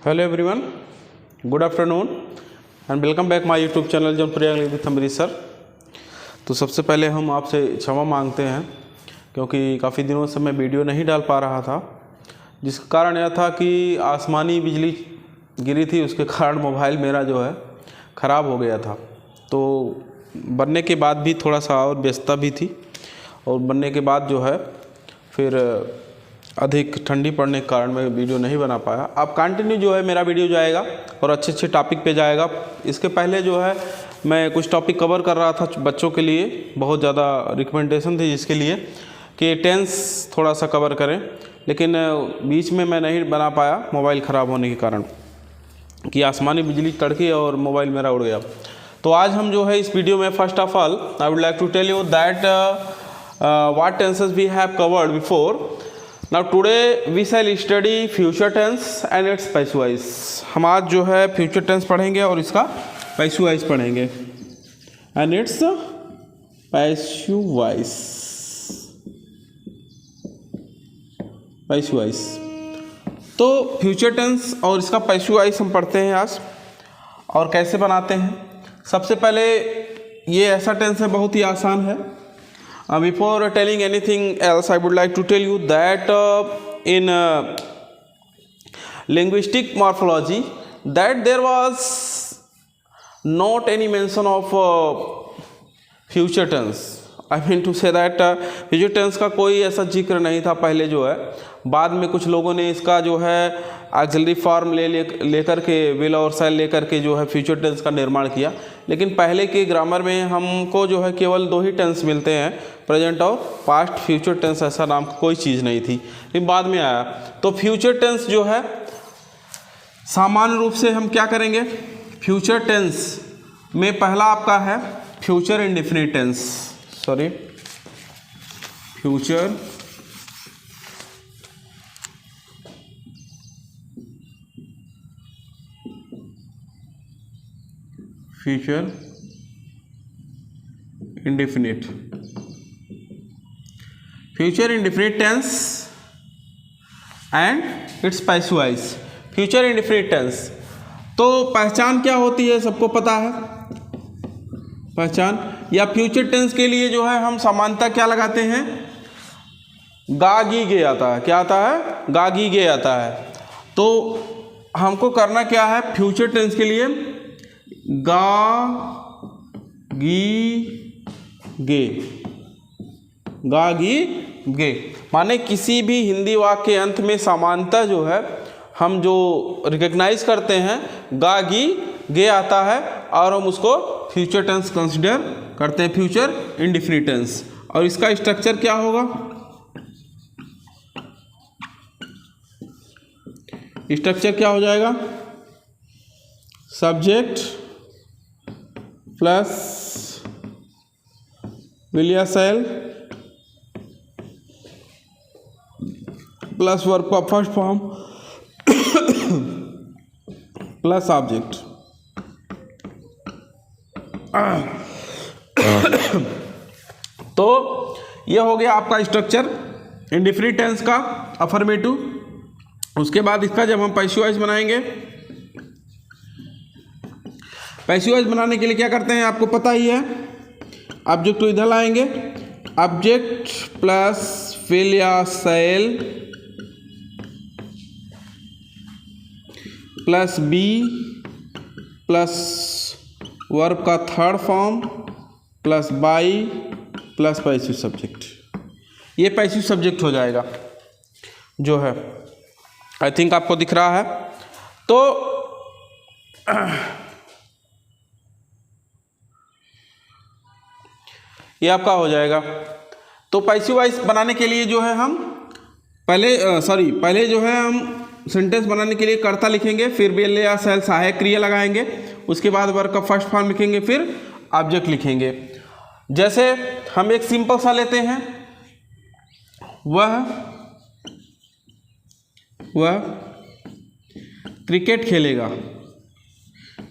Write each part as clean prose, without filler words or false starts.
Hello everyone, good afternoon and welcome back my YouTube channel Jaunpur English with Amritsar. तो सबसे पहले हम आपसे क्षमा मांगते हैं क्योंकि काफ़ी दिनों से मैं वीडियो नहीं डाल पा रहा था, जिसका कारण यह था कि आसमानी बिजली गिरी थी, उसके कारण मोबाइल मेरा जो है ख़राब हो गया था। तो बनने के बाद भी थोड़ा सा और व्यस्तता भी थी और बनने के बाद जो है फिर अधिक ठंडी पड़ने के कारण मैं वीडियो नहीं बना पाया। अब कंटिन्यू जो है मेरा वीडियो जाएगा और अच्छे अच्छे टॉपिक पे जाएगा। इसके पहले जो है मैं कुछ टॉपिक कवर कर रहा था बच्चों के लिए, बहुत ज़्यादा रिकमेंडेशन थी जिसके लिए कि टेंस थोड़ा सा कवर करें, लेकिन बीच में मैं नहीं बना पाया मोबाइल ख़राब होने के कारण कि आसमानी बिजली तड़की और मोबाइल मेरा उड़ गया। तो आज हम जो है इस वीडियो में first of all I would like to tell you that what tenses we have covered before. Now today we shall study future tense and its passive voice। हम आज जो है फ्यूचर टेंस पढ़ेंगे और इसका पैसिव वॉइस पढ़ेंगे and its passive voice. Passive voice तो future tense और इसका पैसिव वॉइस हम पढ़ते हैं आज और कैसे बनाते हैं। सबसे पहले ये ऐसा टेंस है, बहुत ही आसान है। Before telling anything else, I would like to tell you that in linguistic morphology, that there was not any mention of future tense. I mean to say that future tense का कोई ऐसा जिक्र नहीं था पहले जो है। बाद में कुछ लोगों ने इसका जो है ऑक्सिलरी फॉर्म लेकर के विल और शैल लेकर के जो है फ्यूचर टेंस का निर्माण किया, लेकिन पहले के ग्रामर में हमको जो है केवल दो ही टेंस मिलते हैं, प्रेजेंट और पास्ट। फ्यूचर टेंस ऐसा नाम कोई चीज़ नहीं थी, लेकिन बाद में आया। तो फ्यूचर टेंस जो है सामान्य रूप से हम क्या करेंगे, फ्यूचर टेंस में पहला आपका है future indefinite tense, sorry future indefinite tense and it's passive voice. Future indefinite tense तो पहचान क्या होती है, सबको पता है पहचान। या फ्यूचर टेंस के लिए जो है हम समानता क्या लगाते हैं, गा गी गे आता है। क्या आता है, गा गी गे आता है। तो हमको करना क्या है, फ्यूचर टेंस के लिए गा गी गे, गा गी गे, माने किसी भी हिंदी वाक्य के अंत में समानता जो है हम जो रिकग्नाइज करते हैं गा गी गे आता है और हम उसको फ्यूचर टेंस कंसिडर करते हैं, फ्यूचर इंडेफिनिट टेंस। और इसका स्ट्रक्चर क्या होगा, स्ट्रक्चर क्या हो जाएगा, सब्जेक्ट प्लस विल या शैल प्लस वर्ब का फर्स्ट फॉर्म प्लस ऑब्जेक्ट। तो ये हो गया आपका स्ट्रक्चर इंडेफिनिट टेंस का अफर्मेटिव। उसके बाद इसका जब हम पैसिव वॉइस बनाएंगे, पैसिव वॉइस बनाने के लिए क्या करते हैं आपको पता ही है, ऑब्जेक्ट को इधर लाएंगे, ऑब्जेक्ट प्लस विल या shall plus be plus verb का third form plus by plus passive subject. ये पैसिव सब्जेक्ट हो जाएगा जो है, आई थिंक आपको दिख रहा है। तो ये आपका हो जाएगा। तो पैसिव वॉइस बनाने के लिए जो है हम पहले जो है हम सेंटेंस बनाने के लिए कर्ता लिखेंगे, फिर विल या शैल सहायक क्रिया लगाएंगे, उसके बाद वर्ब का फर्स्ट फॉर्म लिखेंगे, फिर ऑब्जेक्ट लिखेंगे। जैसे हम एक सिंपल सा लेते हैं, वह क्रिकेट खेलेगा,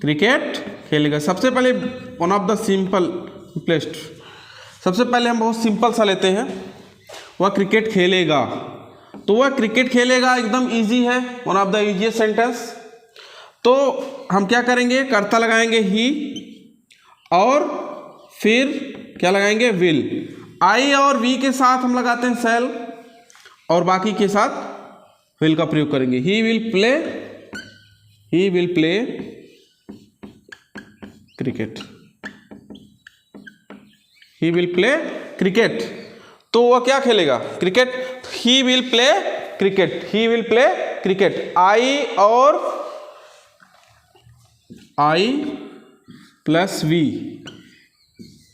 क्रिकेट खेलेगा। सबसे पहले वन ऑफ द सिंपलेस्ट, सबसे पहले हम बहुत सिंपल सा लेते हैं, वह क्रिकेट खेलेगा। तो वह क्रिकेट खेलेगा एकदम इजी है, one of the easiest sentence. तो हम क्या करेंगे, कर्ता लगाएंगे ही और फिर क्या लगाएंगे, विल। आई और वी के साथ हम लगाते हैं शैल और बाकी के साथ विल का प्रयोग करेंगे। He will play cricket, he will play cricket. तो वह क्या खेलेगा, cricket. He will play cricket, he will play cricket. I plus we,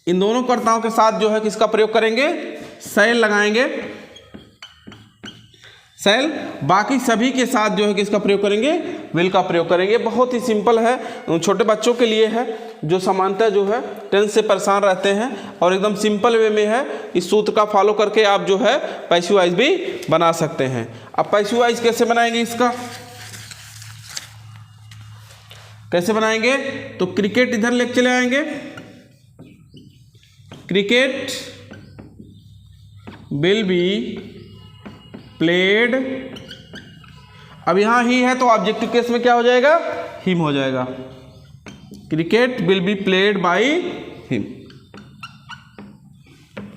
इन दोनों कर्ताओं के साथ जो है किसका प्रयोग करेंगे, शैल लगाएंगे, शैल। बाकी सभी के साथ जो है किसका प्रयोग करेंगे, विल का प्रयोग करेंगे। बहुत ही सिंपल है, छोटे बच्चों के लिए है जो सामान्यतः जो है टेंस से परेशान रहते हैं, और एकदम सिंपल वे में है। इस सूत्र का फॉलो करके आप जो है पैसिव वॉइस भी बना सकते हैं। अब पैसिव वॉइस कैसे बनाएंगे, इसका कैसे बनाएंगे, तो क्रिकेट इधर लेके चले आएंगे, क्रिकेट विल बी प्लेड। अब यहां ही है तो ऑब्जेक्टिव केस में क्या हो जाएगा, हिम हो जाएगा। Cricket will be played by him.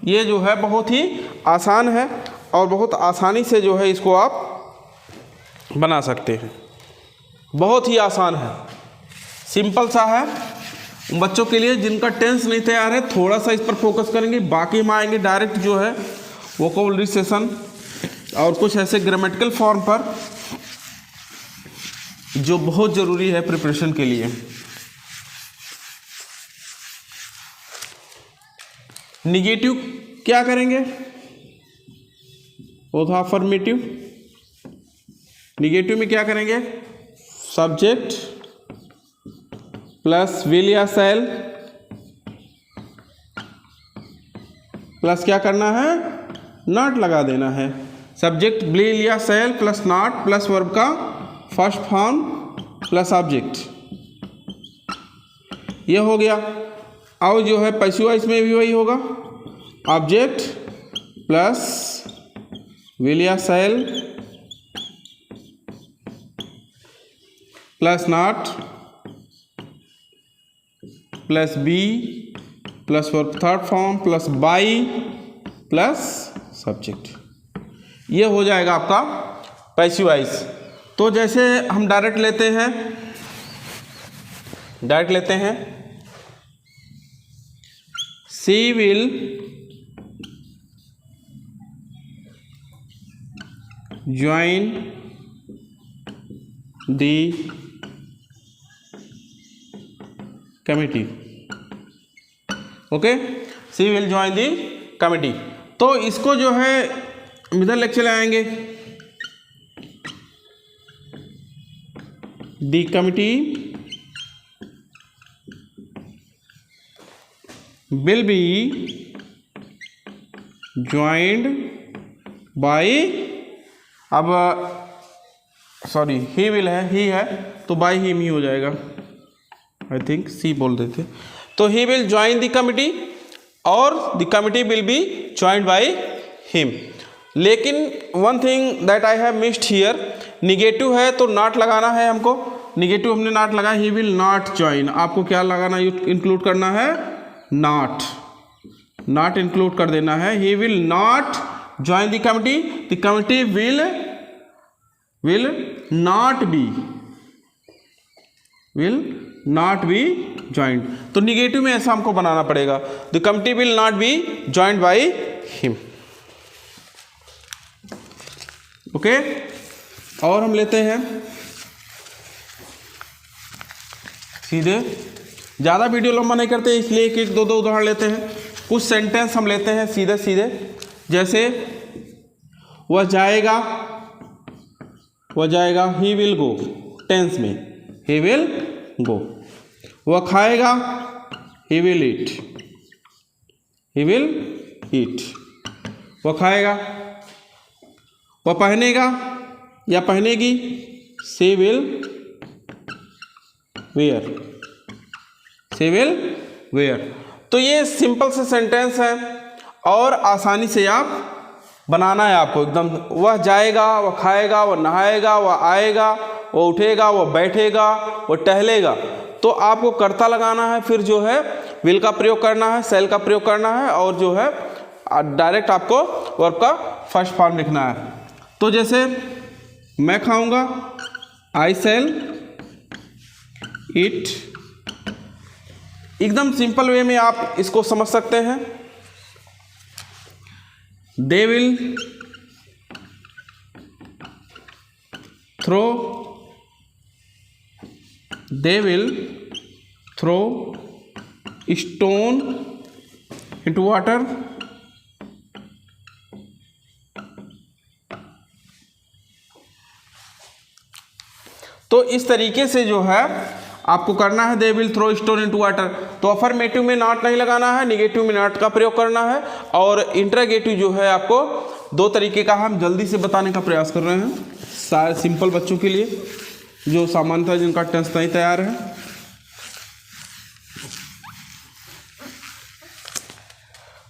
ये जो है बहुत ही आसान है और बहुत आसानी से जो है इसको आप बना सकते हैं। बहुत ही आसान है, सिंपल सा है। उन बच्चों के लिए जिनका टेंस नहीं तैयार है थोड़ा सा इस पर फोकस करेंगे, बाकी हम आएंगे डायरेक्ट जो है वोकैबुलरी सेशन और कुछ ऐसे ग्रामेटिकल फॉर्म पर जो बहुत ज़रूरी है प्रिपरेशन के लिए। निगेटिव क्या करेंगे, वो था अफर्मेटिव। निगेटिव में क्या करेंगे, सब्जेक्ट प्लस विल या शैल प्लस क्या करना है, नॉट लगा देना है। सब्जेक्ट विल या shall plus not plus verb का फर्स्ट फॉर्म प्लस ऑब्जेक्ट, ये हो गया। और जो है पैसिव वॉइस में भी वही होगा, ऑब्जेक्ट प्लस विल या shall plus not plus be plus verb third form plus by plus subject, ये हो जाएगा आपका पैसिव वॉइस। तो जैसे हम डायरेक्ट लेते हैं, she will join the committee. Okay, she will join the committee. तो इसको जो है इधर लेके चले आएंगे, the committee will be joined by, अब सॉरी ही विल है, ही है तो बाई हिम ही हो जाएगा, आई थिंक सी बोल देते। तो he will join the committee और the committee will be joined by him. लेकिन one thing that I have missed here, negative है तो नॉट लगाना है हमको। निगेटिव हमने नॉट लगाया, ही विल नॉट ज्वाइन, आपको क्या लगाना, इंक्लूड करना है, नॉट इंक्लूड कर देना है। He will not join the committee, the committee will not be joined. तो निगेटिव में ऐसा हमको बनाना पड़ेगा, the committee will not be joined by him. Okay, और हम लेते हैं सीधे, ज़्यादा वीडियो लंबा नहीं करते इसलिए एक दो उदाहरण लेते हैं। कुछ सेंटेंस हम लेते हैं सीधे, जैसे वह जाएगा, ही विल गो, टेंस में ही विल गो। वह खाएगा, ही विल ईट, वह खाएगा। वह पहनेगा या पहनेगी, शी विल वेयर। तो ये सिंपल से सेंटेंस है और आसानी से आप बनाना है आपको एकदम। वह जाएगा, वह खाएगा, वह नहाएगा, वह आएगा, वो उठेगा, वो बैठेगा, वो टहलेगा। तो आपको कर्ता लगाना है, फिर जो है विल का प्रयोग करना है, सेल का प्रयोग करना है, और जो है डायरेक्ट आपको वर्ब का फर्स्ट फॉर्म लिखना है। तो जैसे मैं खाऊंगा, आई सेल इट। एकदम सिंपल वे में आप इसको समझ सकते हैं। They will throw, they will throw stone into water. तो इस तरीके से जो है आपको करना है, they will throw stone into water. तो अफर्मेटिव में नॉट नहीं लगाना है, निगेटिव में नॉट का प्रयोग करना है, और इंटरोगेटिव जो है आपको दो तरीके का हम जल्दी से बताने का प्रयास कर रहे हैं सारे सिंपल बच्चों के लिए जो सामान्यतः जिनका टेंस नहीं तैयार है।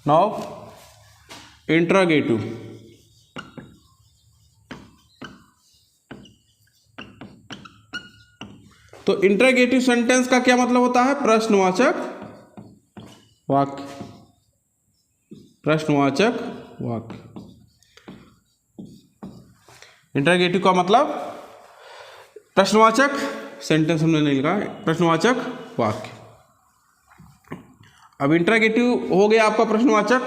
Now interrogative. तो इंटरोगेटिव सेंटेंस का क्या मतलब होता है? प्रश्नवाचक वाक्य, प्रश्नवाचक वाक्य। इंटरोगेटिव का मतलब प्रश्नवाचक, सेंटेंस हमने नहीं लिखा है, प्रश्नवाचक वाक्य। अब इंटरोगेटिव हो गया आपका प्रश्नवाचक।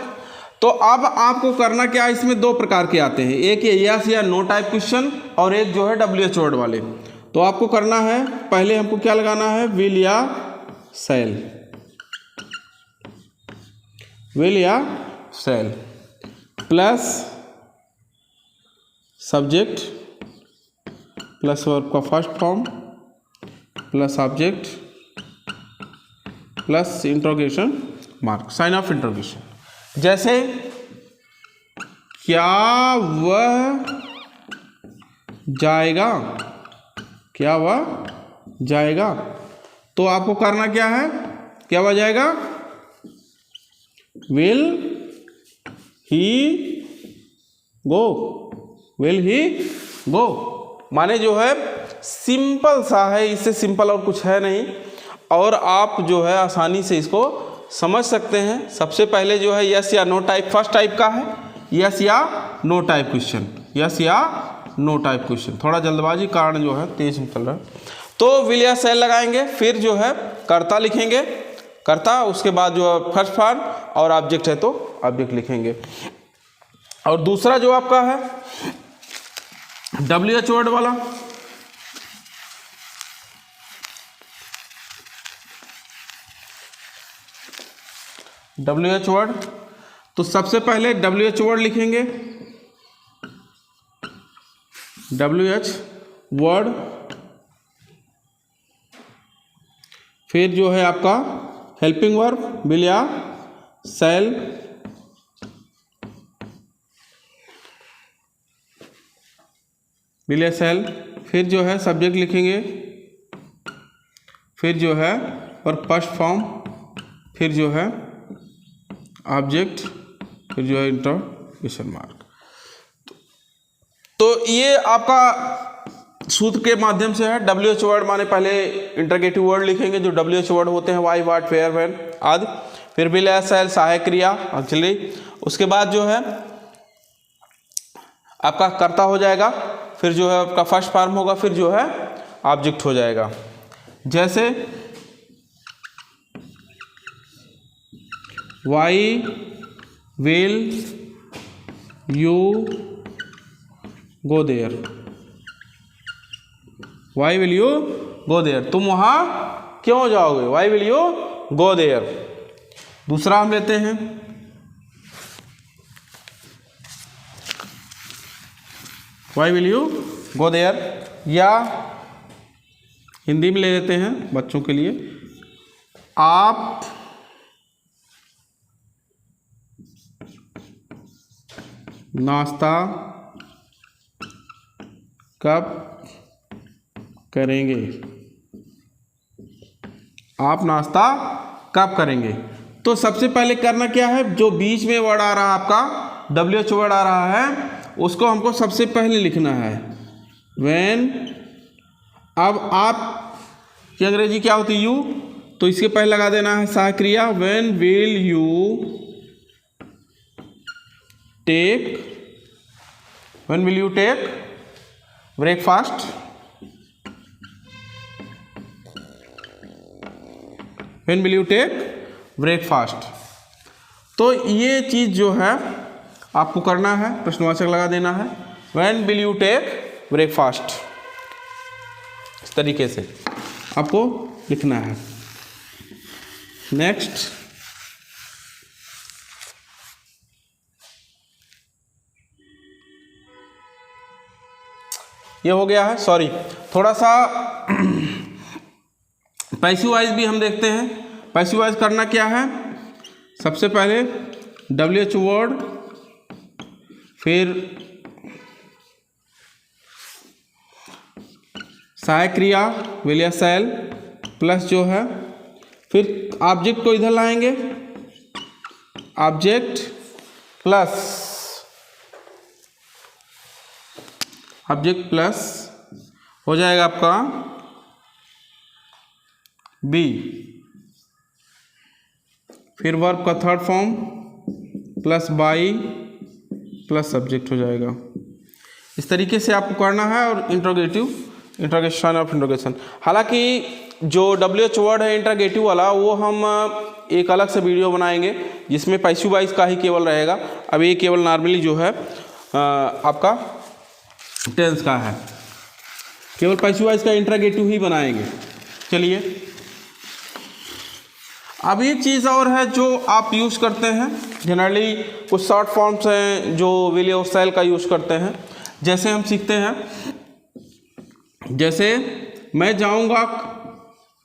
तो अब आपको करना क्या है, इसमें दो प्रकार के आते हैं, एक ये यस या नो टाइप क्वेश्चन, और एक जो है WH वर्ड वाले। तो आपको करना है, पहले हमको क्या लगाना है, विल या सेल, विल या shall plus subject plus verb का first form plus object plus interrogation mark, sign of interrogation. जैसे क्या वह जाएगा, क्या वह जाएगा। तो आपको करना क्या है, क्या वह जाएगा, will he go, will he गो। माने जो है सिंपल सा है, इससे सिंपल और कुछ है नहीं, और आप जो है आसानी से इसको समझ सकते हैं। सबसे पहले जो है यस या नो टाइप, फर्स्ट टाइप का है यस या नो टाइप क्वेश्चन, यस या नो टाइप क्वेश्चन। थोड़ा जल्दबाजी कारण जो है तेज चल रहा है। तो विल या सेल लगाएंगे, फिर जो है कर्ता लिखेंगे, कर्ता, उसके बाद जो है फर्स्ट फॉर्म, और ऑब्जेक्ट है तो ऑब्जेक्ट लिखेंगे। और दूसरा जो आपका है WH वर्ड वाला, WH वर्ड। तो सबसे पहले WH वर्ड लिखेंगे, WH वर्ड, फिर जो है आपका हेल्पिंग वर्ब विल या सेल, विल या सेल, फिर जो है सब्जेक्ट लिखेंगे, फिर जो है और फर्स्ट फॉर्म, फिर जो है ऑब्जेक्ट, फिर जो है इंटरोगेशन मार्क। तो ये आपका सूत्र के माध्यम से है। WH वर्ड माने पहले इंटरोगेटिव वर्ड लिखेंगे जो WH वर्ड होते हैं, वाई, वाट, वेयर, व्हेन आदि, फिर विल या सेल सहायक क्रिया ऑक्सिलरी, उसके बाद जो है आपका कर्ता हो जाएगा, फिर जो है आपका फर्स्ट फॉर्म होगा, फिर जो है ऑब्जेक्ट हो जाएगा। जैसे why will you go there, why will you go there, तुम वहां क्यों जाओगे, why will you go there. दूसरा हम लेते हैं why will you go there, या हिंदी में ले लेते हैं बच्चों के लिए, आप नाश्ता कब करेंगे, आप नाश्ता कब करेंगे। तो सबसे पहले करना क्या है, जो बीच में वर्ड आ रहा है आपका WH वर्ड आ रहा है, उसको हमको सबसे पहले लिखना है। व्हेन अब आप की अंग्रेजी क्या होती है यू, तो इसके पहले लगा देना है सहायक क्रिया। When will you take, when will you take breakfast, when will you take breakfast. तो ये चीज़ जो है आपको करना है, प्रश्नवाचक लगा देना है, when will you take breakfast. इस तरीके से आपको लिखना है। नेक्स्ट, ये हो गया है। सॉरी, थोड़ा सा पैसिव वॉइस भी हम देखते हैं। पैसिव वॉइस करना क्या है, सबसे पहले WH वर्ड, फिर सहायक क्रिया विल या शैल प्लस जो है, फिर ऑब्जेक्ट को इधर लाएंगे, ऑब्जेक्ट प्लस हो जाएगा आपका बी, फिर वर्ब का third form plus by plus subject हो जाएगा। इस तरीके से आपको करना है। और इंट्रोगेशन ऑफ इंट्रोगेशन, हालांकि जो WH वर्ड है इंट्रोगेटिव वाला, वो हम एक अलग से वीडियो बनाएंगे जिसमें पैसिव वॉइस का ही केवल रहेगा। अब ये केवल नॉर्मली जो है आपका टेंस का है, केवल पैसिव वॉइस का इंट्रोगेटिव ही बनाएंगे। चलिए, अब एक चीज़ और है जो आप यूज़ करते हैं जनरली, कुछ शॉर्ट फॉर्म्स हैं जो विल और शैल का यूज़ करते हैं। जैसे हम सीखते हैं, जैसे मैं जाऊंगा,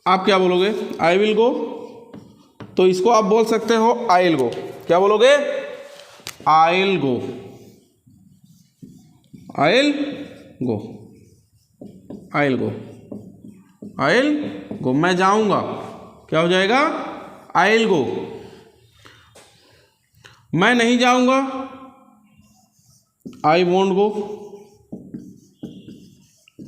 आप क्या बोलोगे, आई विल गो, तो इसको आप बोल सकते हो आई विल गो। क्या बोलोगे, I will go, I will go, I will go, I will go. मैं जाऊंगा, क्या हो जाएगा, आई विल गो। मैं नहीं जाऊंगा, I won't go,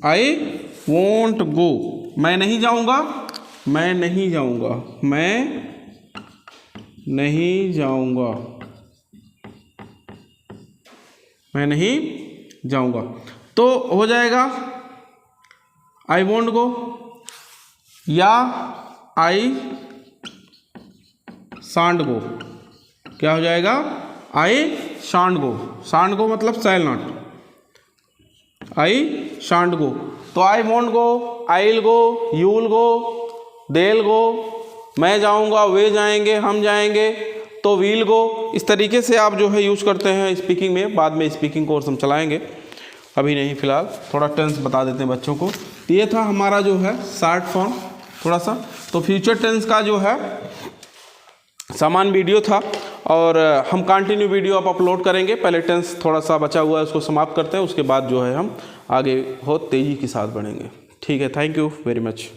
I won't go. मैं नहीं जाऊंगा, मैं नहीं जाऊंगा, मैं नहीं जाऊंगा, मैं नहीं जाऊंगा। तो हो जाएगा आई वोंट गो या आई शांट गो। क्या हो जाएगा, आई शांट गो। शांट गो मतलब शैल नॉट, आई शांट गो। तो I won't go, I will go, you will go, they will go, मैं जाऊंगा, वे जाएंगे, हम जाएंगे, तो वील गो। इस तरीके से आप जो है यूज करते हैं स्पीकिंग में। बाद में स्पीकिंग कोर्स हम चलाएंगे, अभी नहीं, फिलहाल थोड़ा टेंस बता देते हैं बच्चों को। तो ये था हमारा जो है शॉर्ट फॉर्म थोड़ा सा। तो फ्यूचर टेंस का जो है समान वीडियो था और हम कंटिन्यू वीडियो आप अपलोड करेंगे। पहले टेंस थोड़ा सा बचा हुआ है, उसको समाप्त करते हैं, उसके बाद जो है हम आगे बहुत तेज़ी के साथ बढ़ेंगे। ठीक है, थैंक यू वेरी मच।